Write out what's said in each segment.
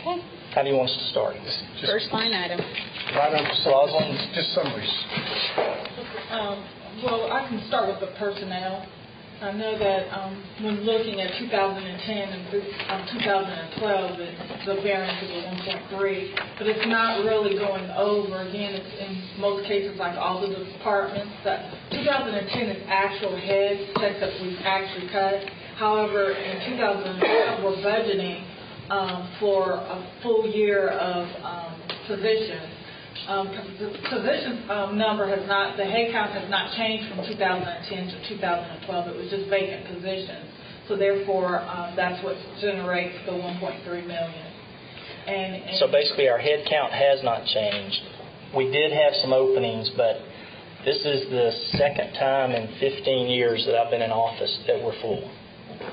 Okay. How do you want us to start? First line item. Right on, Rosalind? just summaries. Well, I can start with the personnel. I know that when looking at 2010 and 2012, the variance is a 1.3, but it's not really going over. Again, it's in most cases like all the departments. That 2010 is actual heads, checks that we've actually cut. However, in 2012, we're budgeting for a full year of positions. The position number has not, the head count has not changed from 2010 to 2012. It was just vacant positions. So therefore, that's what generates the 1.3 million. And so basically our head count has not changed. We did have some openings, but this is the second time in 15 years that I've been in office that we're full.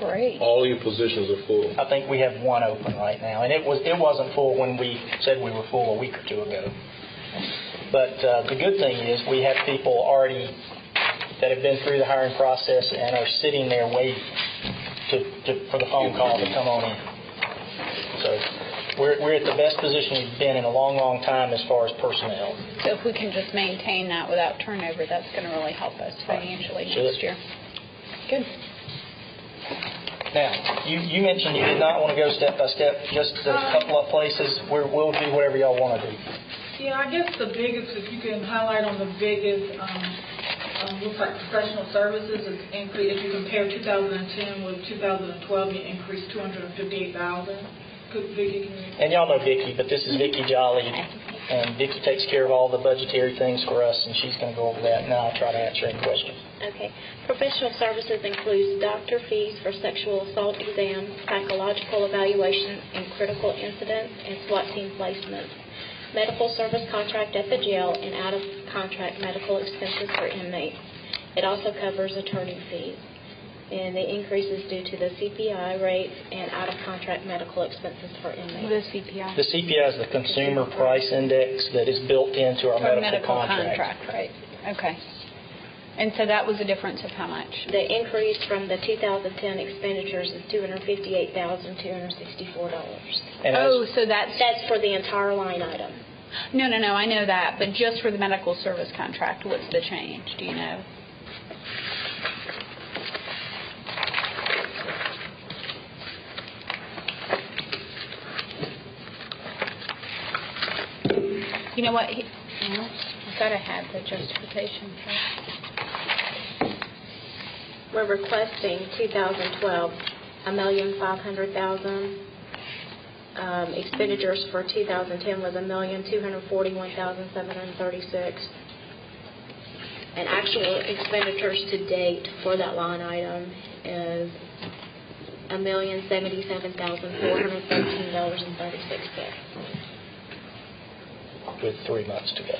Great. All your positions are full. I think we have one open right now, and it wasn't full when we said we were full a week or two ago. But the good thing is we have people already that have been through the hiring process and are sitting there waiting for the phone call to come on in. So we're at the best position we've been in a long, long time as far as personnel. So if we can just maintain that without turnover, that's going to really help us financially next year. Good. Now, you mentioned you did not want to go step by step, just a couple of places. We'll do whatever y'all want to do. yeah, I guess the biggest, if you can highlight on the biggest, looks like professional services is increased. If you compare 2010 with 2012, you increased $258,000. Vicki, and y'all know Vicki, but this is Vicki Jolly, and Vicki takes care of all the budgetary things for us, and she's going to go over that, and I'll try to answer any questions. Okay. Professional services includes doctor fees for sexual assault exams, psychological evaluation and critical incidents, and SWAT team placements, medical service contract at the jail, and out-of-contract medical expenses for inmates. It also covers attorney fees. And the increase is due to the CPI rates and out-of-contract medical expenses for inmates. What is CPI? The CPI is the Consumer Price Index that is built into our medical contract. Right. Okay. And so that was a difference of how much? The increase from the 2010 expenditures is $258,264. So That's for the entire line item. No, I know that, but just for the medical service contract, what's the change? Do you know? You know what? I thought I had the justification. We're requesting 2012 $1,500,000. Expenditures for 2010 was $1,241,736. And actual expenditures to date for that line item is $1,077,413.36. With 3 months to go.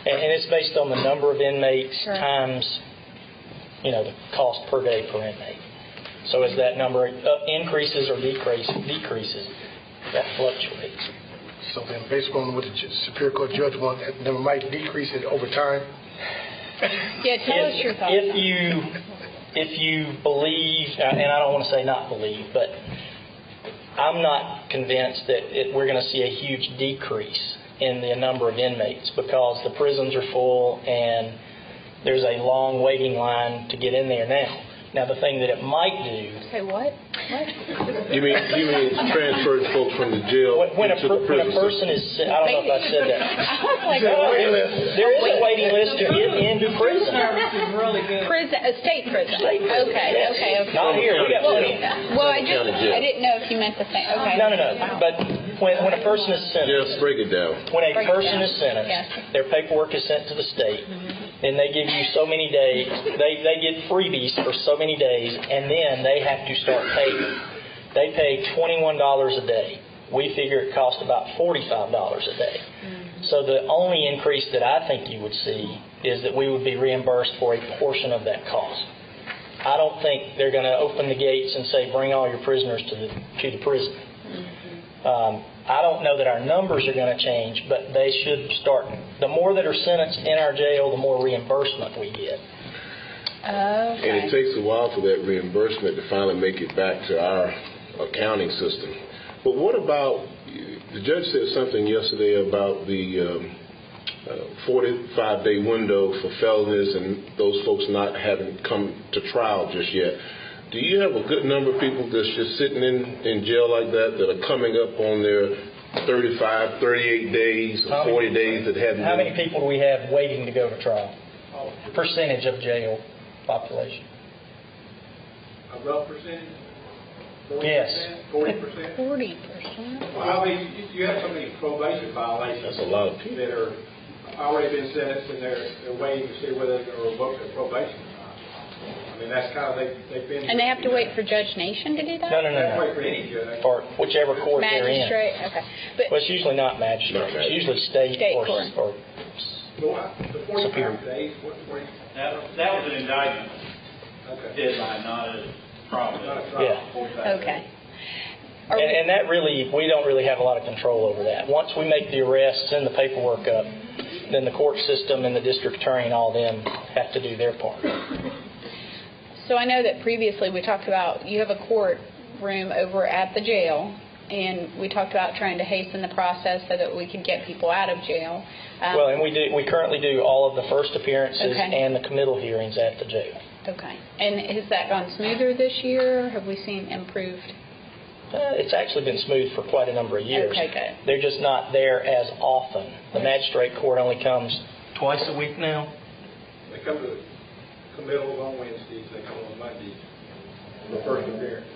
And it's based on the number of inmates times, the cost per day per inmate. So as that number increases or decreases, that fluctuates. So then based on what the Superior Court judge wanted, then we might decrease it over time? Yeah, tell us your thoughts. If you believe, and I don't want to say not believe, but I'm not convinced that we're going to see a huge decrease in the number of inmates because the prisons are full and there's a long waiting line to get in there now. Now, the thing that it might do... Say what? You mean transfer folks from the jail when a to the prison? person is... I don't know if I said that. I was like, there is a waiting list to get into prison. service is really good. State prison. State prison. Okay. Not here. We got plenty. Well, I didn't know if you meant the same. Okay. No. But when a person is sentenced... Yes, break it down. When a person is sentenced, their paperwork is sent to the state, and they give you so many days. They get freebies for so many days, and then they have to start paying. They pay $21 a day. We figure it costs about $45 a day. So the only increase that I think you would see is that we would be reimbursed for a portion of that cost. I don't think they're going to open the gates and say, bring all your prisoners to the prison. I don't know that our numbers are going to change, but they should start. The more that are sentenced in our jail, the more reimbursement we get. Okay. And it takes a while for that reimbursement to finally make it back to our accounting system. But what about, the judge said something yesterday about the 45-day window for felonies and those folks not having come to trial just yet. Do you have a good number of people that's just sitting in jail like that are coming up on their 35, 38 days, or 40 days that haven't How been? many people do we have waiting to go to trial? Percentage of jail population? A rough percentage? 40%? Yes. 40%? 40%. Well, I mean, you have so many probation violations. That's a lot of people. That are already been sentenced and they're waiting to see whether they're revoked their probation or not. I mean, that's kind of, they've been. And they have to wait for Judge Nation to do that? No. They have to wait for any judge. Or whichever court they're in. Magistrate, okay. But Well, it's usually not magistrate. It's usually state or court. The 45 days, what, That was an indictment okay. deadline, not a trial. Not a trial. Yeah. Okay. And that really, we don't really have a lot of control over that. Once we make the arrest, send the paperwork up, then the court system and the district attorney and all them have to do their part. So I know that previously we talked about, you have a courtroom over at the jail, and we talked about trying to hasten the process so that we could get people out of jail. Well, and we currently do all of the first appearances Okay. and the committal hearings at the jail. Okay. And has that gone smoother this year? Have we seen improved? It's actually been smooth for quite a number of years. Okay, good. They're just not there as often. The magistrate court only comes twice a week now. They come to committals on Wednesdays, they come on Mondays, the first appearance.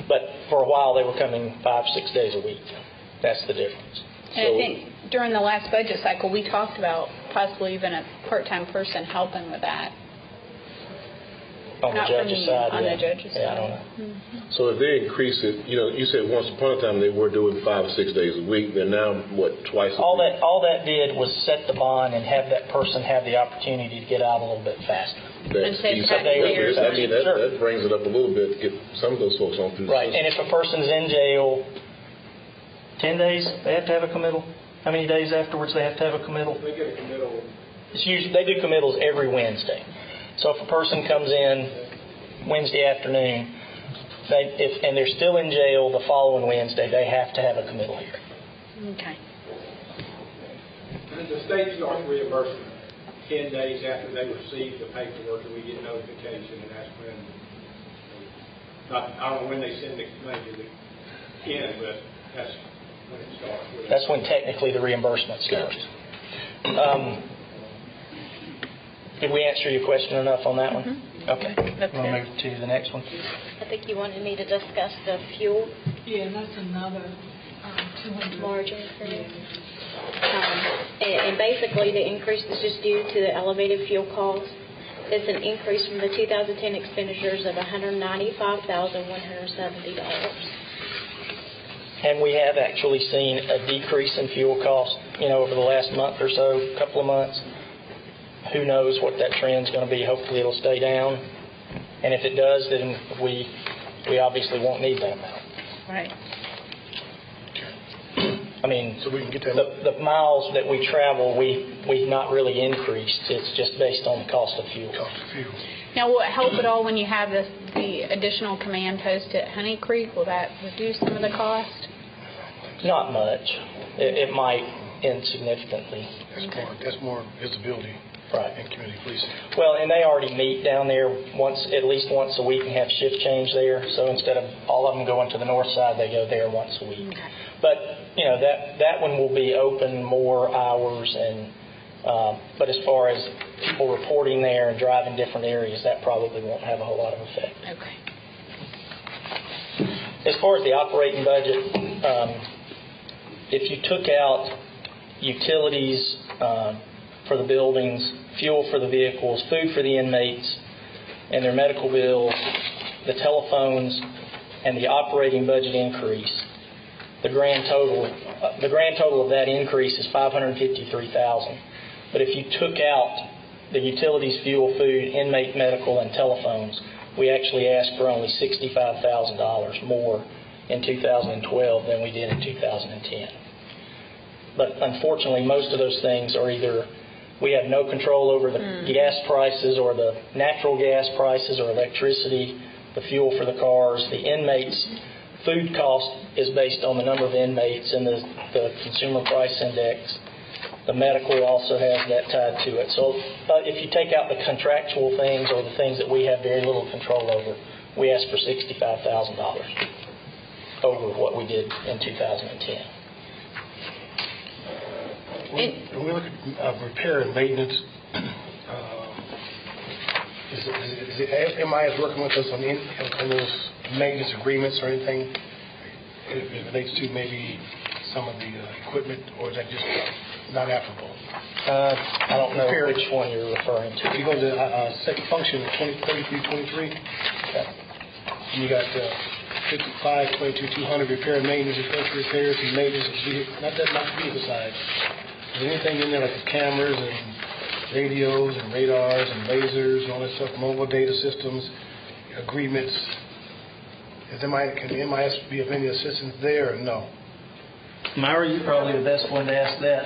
But for a while, they were coming 5-6 days a week. That's the difference. And I think during the last budget cycle, we talked about possibly even a part-time person helping with that. On the Not judge's from side, on yeah. the judge's Yeah, I side. don't know. So if they increase it, you said once upon a time they were doing 5 or 6 days a week. They're now, twice a week? All that did was set the bond and have that person have the opportunity to get out a little bit faster. And save taxpayers. I mean, Sure. that brings it up a little bit to get some of those folks on through the Right, system. and if a person's in jail 10 days, they have to have a committal. How many days afterwards they have to have a committal? They get a committal. It's usually, they do committals every Wednesday. So if a person comes in Wednesday afternoon, and they're still in jail the following Wednesday, they have to have a committal hearing. Okay. And the state starts reimbursement 10 days after they receive the paperwork, and we get notification, and that's when, I don't know when they send the money to the end, but that's when it starts. That's when technically the reimbursement starts. Did we answer your question enough on that one? Mm-hmm. Okay. That's We'll good. move to the next one. I think you wanted me to discuss the fuel Yeah, and that's another 200. large increase. And basically, the increase is just due to the elevated fuel costs. It's an increase from the 2010 expenditures of $195,170. And we have actually seen a decrease in fuel costs, over the last month or so, couple of months. Who knows what that trend's going to be? Hopefully it'll stay down. And if it does, then we obviously won't need that amount. Right. I mean, So we can get that. the miles that we travel, we've not really increased. It's just based on the cost of fuel. Cost of fuel. Now, will it help at all when you have the additional command post at Honey Creek? Will that reduce some of the cost? Not much. It might insignificantly. That's more visibility. Right. In community policing. Well, and they already meet down there at least once a week and have shift change there. So instead of all of them going to the north side, they go there once a week. Okay. But that one will be open more hours, and but as far as people reporting there and driving different areas, that probably won't have a whole lot of effect. Okay. As far as the operating budget, if you took out utilities for the buildings, fuel for the vehicles, food for the inmates, and their medical bills, the telephones, and the operating budget increase, the grand total of that increase is $553,000. But if you took out the utilities, fuel, food, inmate medical, and telephones, we actually asked for only $65,000 more in 2012 than we did in 2010. But unfortunately, most of those things are either we have no control over the gas prices or the natural gas prices or electricity the fuel for the cars. The inmates' food cost is based on the number of inmates and the consumer price index. The medical also has that tied to it. So if you take out the contractual things or the things that we have very little control over, we asked for $65,000 over what we did in 2010. When we look at repair and maintenance, is MIS working with us on those maintenance agreements or anything? It relates to maybe some of the equipment, or is that just not applicable? I don't know which one you're referring to. If you go to second function 3323, and you got 55, 22, 200 repair and maintenance, repairs and maintenance of vehicles, not the vehicle side. Is there anything in there like the cameras and radios and radars and lasers and all that stuff, mobile data systems, agreements? Can MIS be of any assistance there or no? Myra, you're probably the best one to ask that.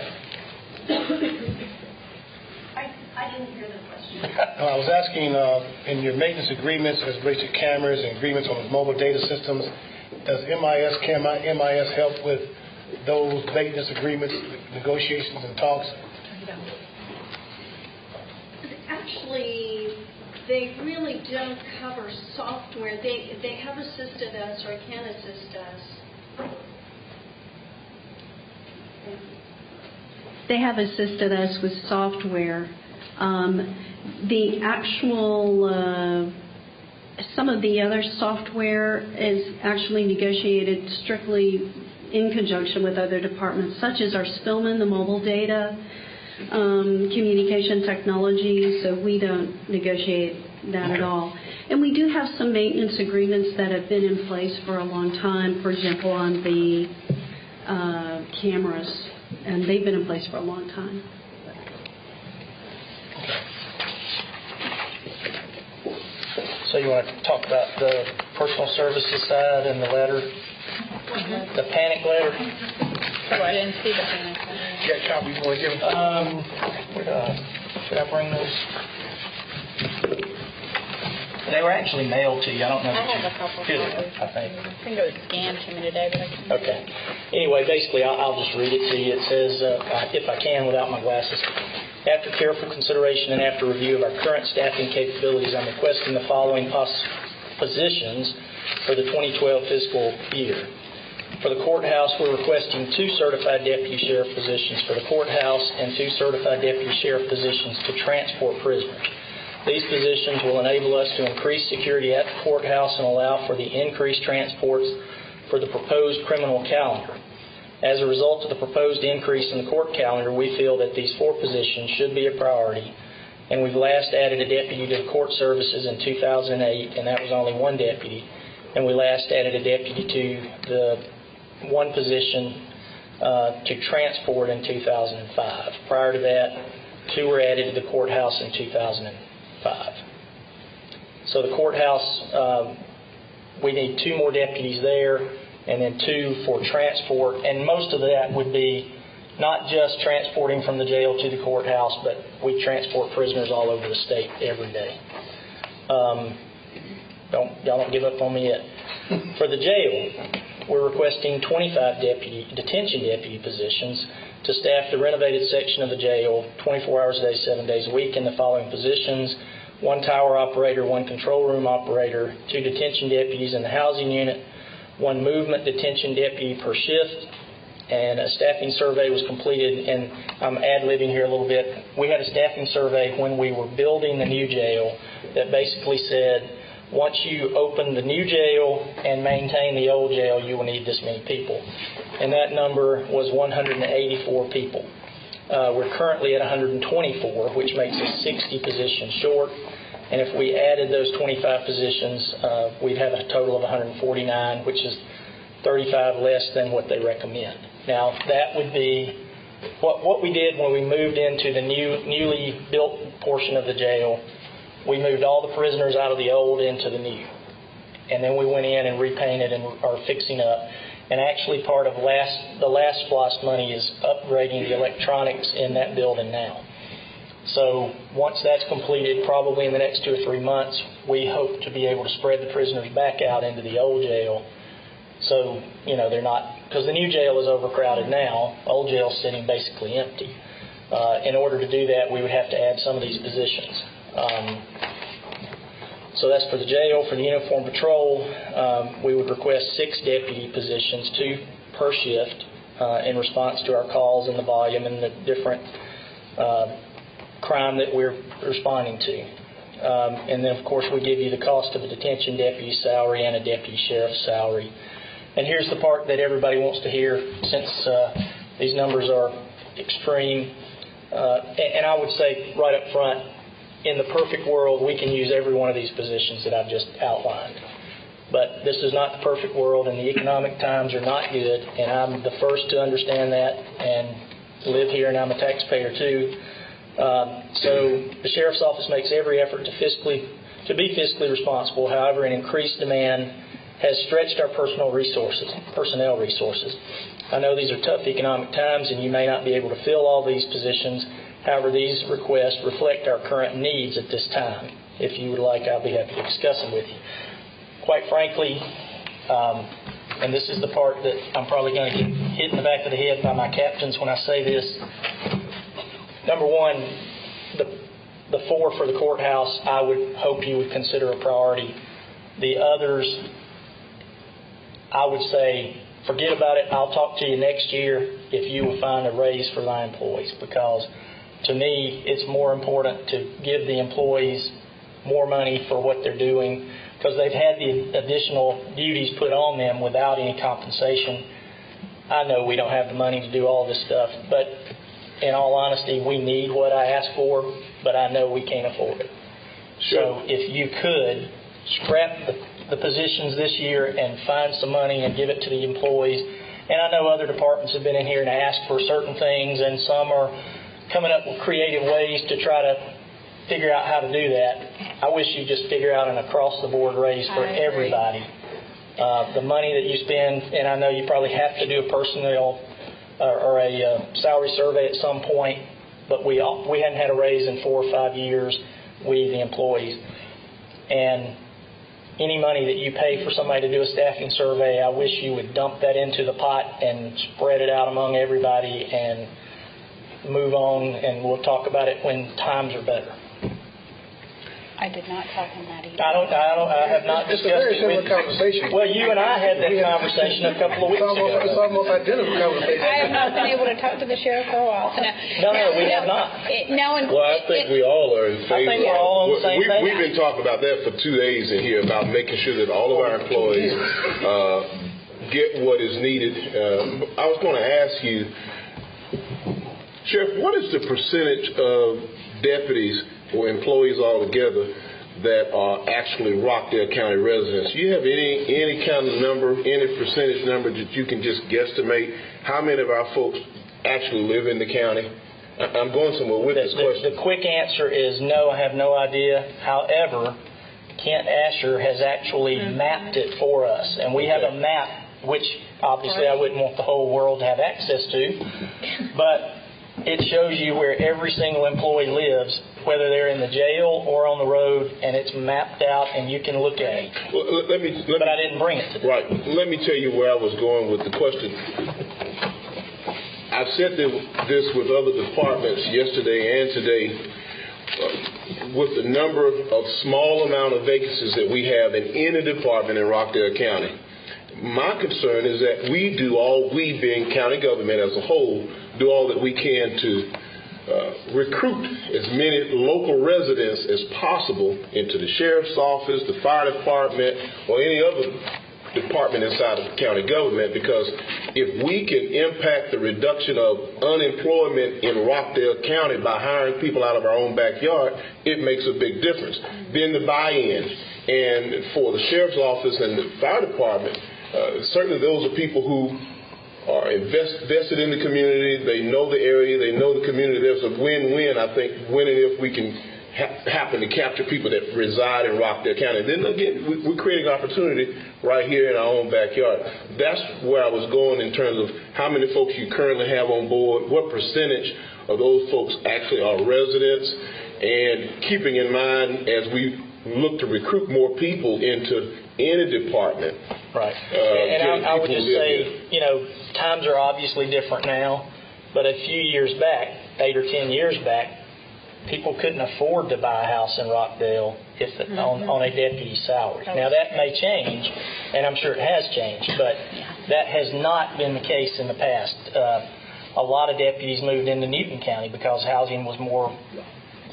I didn't hear the question. I was asking in your maintenance agreements as relates to cameras and agreements on mobile data systems, can MIS help with those maintenance agreements, negotiations and talks? Actually, they really don't cover software. They have assisted us or can assist us. They have assisted us with software. The actual, some of the other software is actually negotiated strictly in conjunction with other departments, such as our Spillman, the mobile data, communication technology, so we don't negotiate that at all. And we do have some maintenance agreements that have been in place for a long time, for example, on the cameras, and they've been in place for a long time. So you want to talk about the personal services side and the letter, the panic letter? Oh, I didn't see the panic letter. Get copies, you want to give them? Should I bring those? They were actually mailed to you. I don't know. I have a couple Good, copies. I think. I think it was scanned to me today, but I can't. Okay. Anyway, basically, I'll just read it to you. It says, if I can, without my glasses. After careful consideration and after review of our current staffing capabilities, I'm requesting the following positions for the 2012 fiscal year. For the courthouse, we're requesting 2 certified deputy sheriff positions for the courthouse and 2 certified deputy sheriff positions to transport prisoners. These positions will enable us to increase security at the courthouse and allow for the increased transports for the proposed criminal calendar. As a result of the proposed increase in the court calendar, we feel that these 4 positions should be a priority, and we've last added a deputy to the court services in 2008, and that was only 1 deputy, and we last added a deputy to the 1 position to transport in 2005. Prior to that, 2 were added to the courthouse in 2005. So the courthouse, we need 2 more deputies there, and then 2 for transport. And most of that would be not just transporting from the jail to the courthouse, but we transport prisoners all over the state every day. Y'all don't give up on me yet. For the jail, we're requesting 25 detention deputy positions to staff the renovated section of the jail 24 hours a day, 7 days a week in the following positions: 1 tower operator, 1 control room operator, 2 detention deputies in the housing unit, 1 movement detention deputy per shift, and a staffing survey was completed. And I'm ad-libbing here a little bit. We had a staffing survey when we were building the new jail that basically said, once you open the new jail and maintain the old jail, you will need this many people. And that number was 184 people. We're currently at 124, which makes us 60 positions short. And if we added those 25 positions, we'd have a total of 149, which is 35 less than what they recommend. Now, that would be what we did when we moved into the newly built portion of the jail. We moved all the prisoners out of the old into the new. And then we went in and repainted and are fixing up. And actually part of the last SPLOST money is upgrading the electronics in that building now. So once that's completed, probably in the next 2 or 3 months, we hope to be able to spread the prisoners back out into the old jail. So, they're not, because the new jail is overcrowded now. Old jail's sitting basically empty. In order to do that, we would have to add some of these positions. So that's for the jail. For the uniform patrol, we would request 6 deputy positions, 2 per shift, in response to our calls and the volume and the different crime that we're responding to. And then, of course, we give you the cost of a detention deputy salary and a deputy sheriff's salary. And here's the part that everybody wants to hear, since these numbers are extreme. And I would say right up front, in the perfect world, we can use every one of these positions that I've just outlined. But this is not the perfect world, and the economic times are not good, and I'm the first to understand that and live here, and I'm a taxpayer too. So the Sheriff's Office makes every effort to be fiscally responsible. However, an increased demand has stretched our personnel resources. I know these are tough economic times, and you may not be able to fill all these positions. However, these requests reflect our current needs at this time. If you would like, I'll be happy to discuss them with you. Quite frankly, and this is the part that I'm probably going to get hit in the back of the head by my captains when I say this. Number one, the 4 for the courthouse, I would hope you would consider a priority. The others, I would say, forget about it. I'll talk to you next year if you will find a raise for my employees, because to me, it's more important to give the employees more money for what they're doing, because they've had the additional duties put on them without any compensation. I know we don't have the money to do all this stuff, but in all honesty, we need what I asked for, but I know we can't afford it. Sure. So if you could scrap the positions this year and find some money and give it to the employees. And I know other departments have been in here and asked for certain things, and some are coming up with creative ways to try to figure out how to do that. I wish you'd just figure out an across-the-board raise for everybody. The money that you spend, and I know you probably have to do a personnel or a salary survey at some point, but we hadn't had a raise in 4 or 5 years, we, the employees. And any money that you pay for somebody to do a staffing survey, I wish you would dump that into the pot and spread it out among everybody and move on, and we'll talk about it when times are better. I did not talk on that either. I have not discussed It's a very it similar with you. conversation. Well, you and I had that conversation a couple of weeks ago. It's almost identical conversation. I have not been able to talk to the sheriff for a while. So No, we have not. Well, I think we all are in favor. I think we're all on the same page. We've been talking about that for 2 days in here, about making sure that all of our employees get what is needed. I was going to ask you, Sheriff, what is the percentage of deputies or employees altogether that are actually Rockdale County residents? Do you have any kind of number, any percentage number that you can just guesstimate how many of our folks actually live in the county? I'm going somewhere with this question. The quick answer is no, I have no idea. However, Kent Asher has actually mapped it for us, and we have a map, which obviously I wouldn't want the whole world to have access to, but it shows you where every single employee lives, whether they're in the jail or on the road, and it's mapped out and you can look at it. Well, But I didn't bring it today. Right. Let me tell you where I was going with the question. I've said this with other departments yesterday and today. With the number of small amount of vacancies that we have in any department in Rockdale County, my concern is that we being county government as a whole, do all that we can to recruit as many local residents as possible into the sheriff's office, the fire department, or any other department inside of the county government, because if we can impact the reduction of unemployment in Rockdale County by hiring people out of our own backyard, it makes a big difference. Then the buy-in, and for the sheriff's office and the fire department, certainly those are people who are invested in the community. They know the area. They know the community. There's a win-win, I think, winning if we can happen to capture people that reside in Rockdale County. Then again, we're creating opportunity right here in our own backyard. That's where I was going in terms of how many folks you currently have on board, what percentage of those folks actually are residents, and keeping in mind as we look to recruit more people into any department. Right. And I would just say, times are obviously different now, but a few years back, 8 or 10 years back, people couldn't afford to buy a house in Rockdale on a deputy's salary. Now, that may change, and I'm sure it has changed, but that has not been the case in the past. A lot of deputies moved into Newton County because housing was more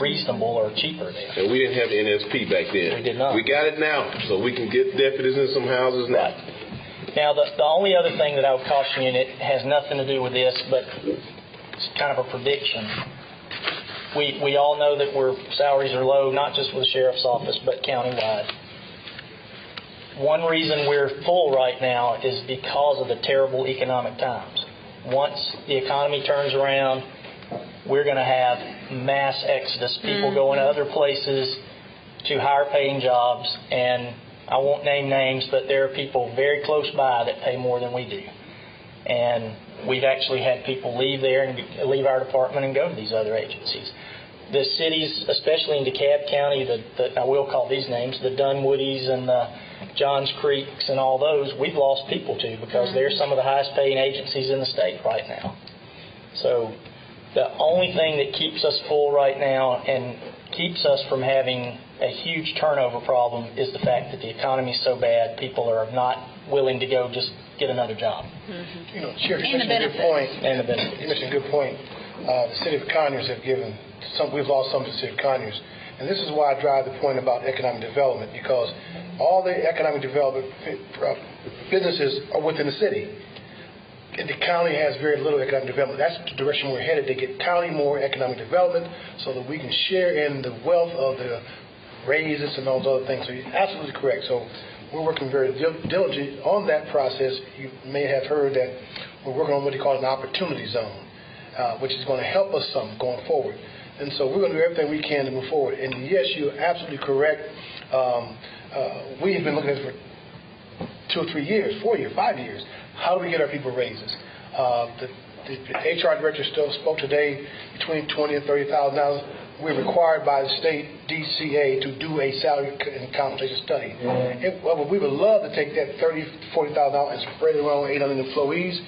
reasonable or cheaper there. And we didn't have the NSP back then. We did not. We got it now, so we can get deputies in some houses now. Right. Now, the only other thing that I would caution you, and it has nothing to do with this, but it's kind of a prediction. We all know that salaries are low, not just with the sheriff's office, but countywide. One reason we're full right now is because of the terrible economic times. Once the economy turns around, we're going to have mass exodus, people going to other places to higher paying jobs, and I won't name names, but there are people very close by that pay more than we do. And we've actually had people leave there and leave our department and go to these other agencies. The cities, especially in DeKalb County, I will call these names, the Dunwoodies and the Johns Creeks and all those, we've lost people to because they're some of the highest paying agencies in the state right now. So the only thing that keeps us full right now and keeps us from having a huge turnover problem is the fact that the economy is so bad, people are not willing to go just get another job. Sheriff, you mentioned a good point. And the benefits. You mentioned a good point. The city of Conyers have given we've lost some to the city of Conyers. And this is why I drive the point about economic development, because all the economic development businesses are within the city. And the county has very little economic development. That's the direction we're headed, to get county more economic development so that we can share in the wealth of the raises and all those other things. So you're absolutely correct. So we're working very diligently on that process. You may have heard that we're working on what they call an opportunity zone, which is going to help us some going forward. And so we're going to do everything we can to move forward. And yes, you're absolutely correct. We have been looking at it for 2 or 3 years, 4 years, 5 years. How do we get our people raises? The HR director still spoke today between $20,000 and $30,000. We're required by the state DCA to do a salary and compensation study. We would love to take that $30,000 to $40,000 and spread it around 800 employees.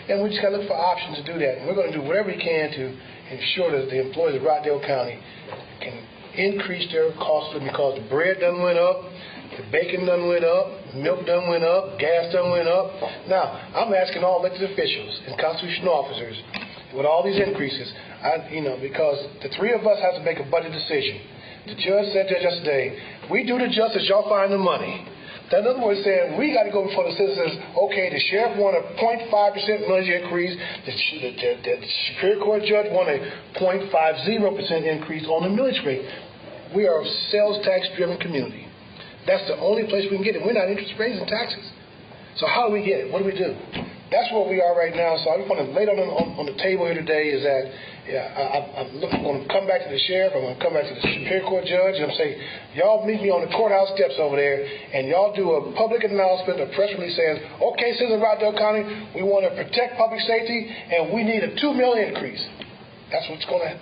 And we just got to look for options to do that. And we're going to do whatever we can to ensure that the employees of Rockdale County can increase their costs because the bread done went up, the bacon done went up, milk done went up, gas done went up. Now, I'm asking all elected officials and constitutional officers, with all these increases, because the three of us have to make a budget decision. The judge said that yesterday, we do the justice, y'all find the money. In other words, saying we got to go before the citizens. Okay, the sheriff won a 0.5% millage increase. The Superior Court judge won a 0.50% increase on the millage rate. We are a sales tax driven community. That's the only place we can get it. We're not interested in raising taxes. So how do we get it? What do we do? That's where we are right now. So I just want to lay it on the table here today is that I'm going to come back to the sheriff. I'm going to come back to the Superior Court judge, and I'm saying, y'all meet me on the courthouse steps over there, and y'all do a public announcement, a press release saying, okay, citizens of Rockdale County, we want to protect public safety, and we need a $2 million increase. That's what's going to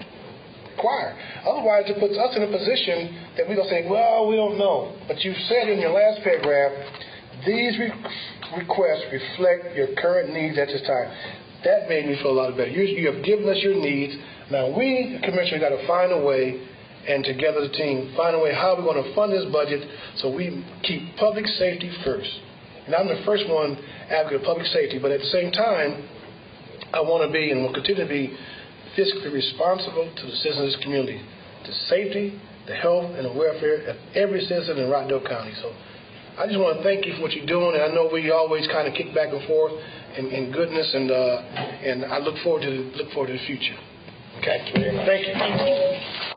require. Otherwise, it puts us in a position that we're going to say, well, we don't know. But you said in your last paragraph, these requests reflect your current needs at this time. That made me feel a lot better. You have given us your needs. Now we, the commissioner, got to find a way, and together as a team, find a way how we're going to fund this budget so we keep public safety first. And I'm the first one advocate of public safety, but at the same time, I want to be and will continue to be fiscally responsible to the citizens of this community, the safety, the health, and the welfare of every citizen in Rockdale County. So I just want to thank you for what you're doing, and I know we always kind of kick back and forth in goodness, and I look forward to the future. Okay. Thank you.